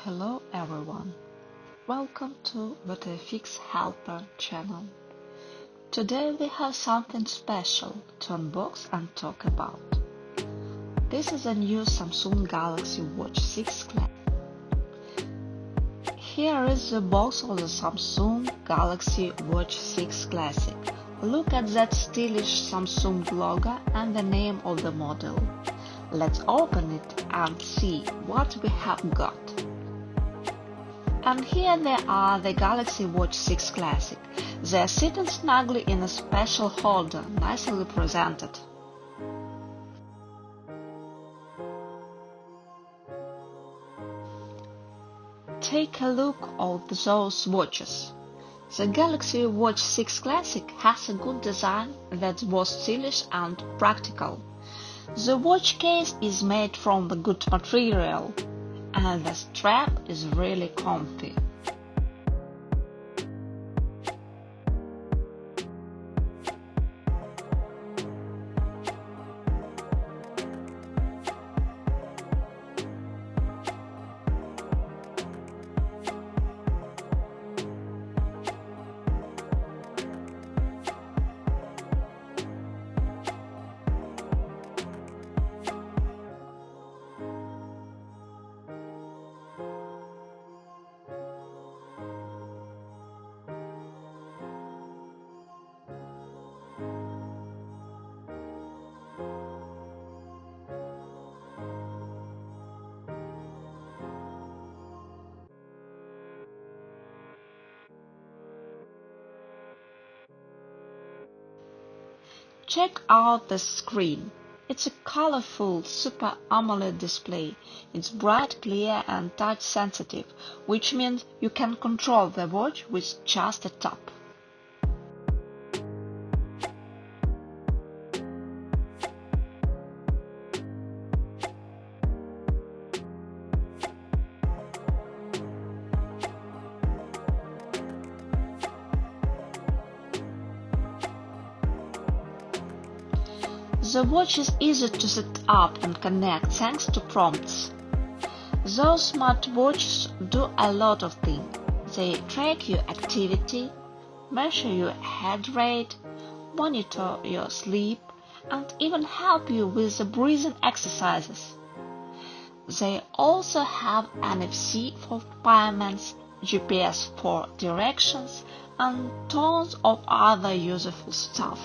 Hello everyone, welcome to the Fix Helper channel. Today we have something special to unbox and talk about. This is a new Samsung Galaxy Watch 6 Classic. Here is the box of the Samsung Galaxy Watch 6 Classic. Look at that stylish Samsung logo and the name of the model. Let's open it and see what we have got. And here they are, the Galaxy Watch 6 Classic. They are sitting snugly in a special holder, nicely presented. Take a look at those watches. The Galaxy Watch 6 Classic has a good design that's both stylish and practical. The watch case is made from the good material, and the strap is really comfy. Check out the screen. It's a colorful Super AMOLED display. It's bright, clear and touch sensitive, which means you can control the watch with just a tap. The watch is easy to set up and connect thanks to prompts. Those smartwatches do a lot of things. They track your activity, measure your heart rate, monitor your sleep, and even help you with the breathing exercises. They also have NFC for payments, GPS for directions, and tons of other useful stuff.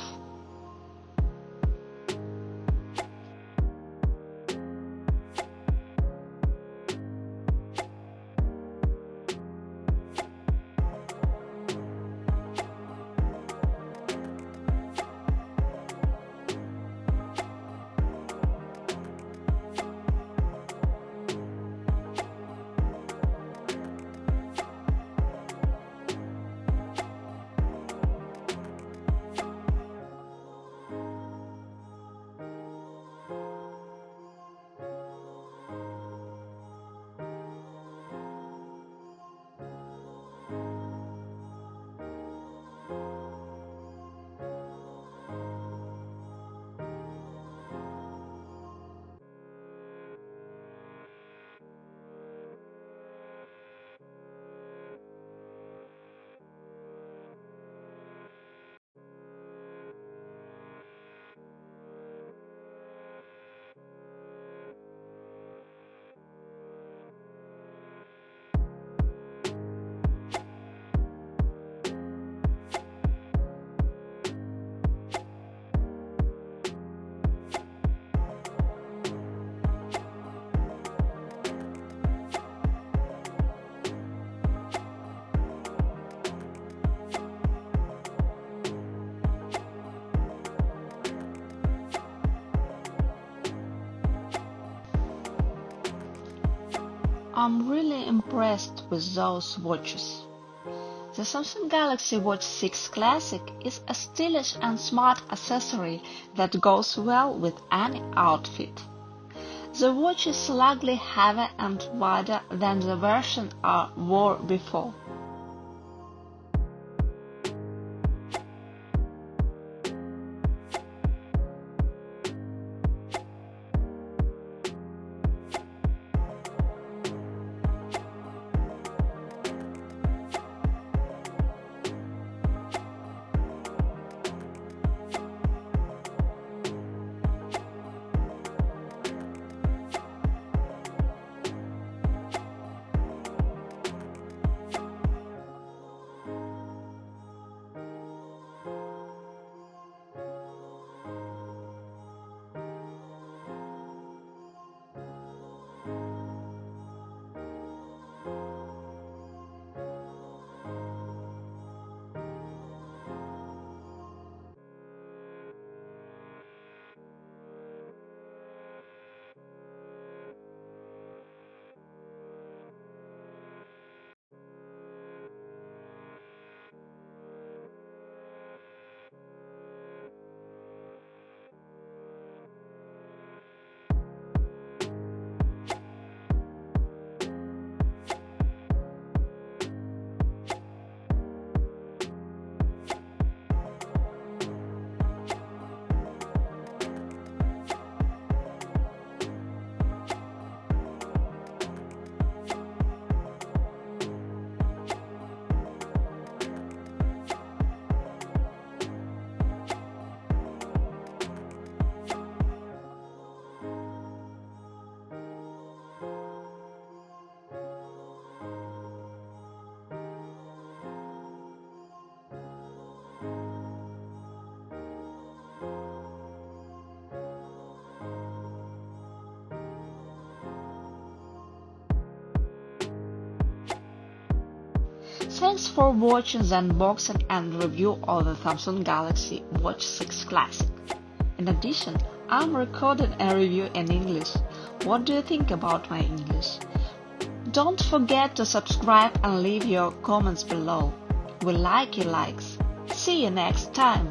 I'm really impressed with those watches. The Samsung Galaxy Watch 6 Classic is a stylish and smart accessory that goes well with any outfit. The watch is slightly heavier and wider than the version I wore before. Thanks for watching the unboxing and review of the Samsung Galaxy Watch 6 Classic. In addition, I'm recording a review in English. What do you think about my English? Don't forget to subscribe and leave your comments below. We like your likes. See you next time.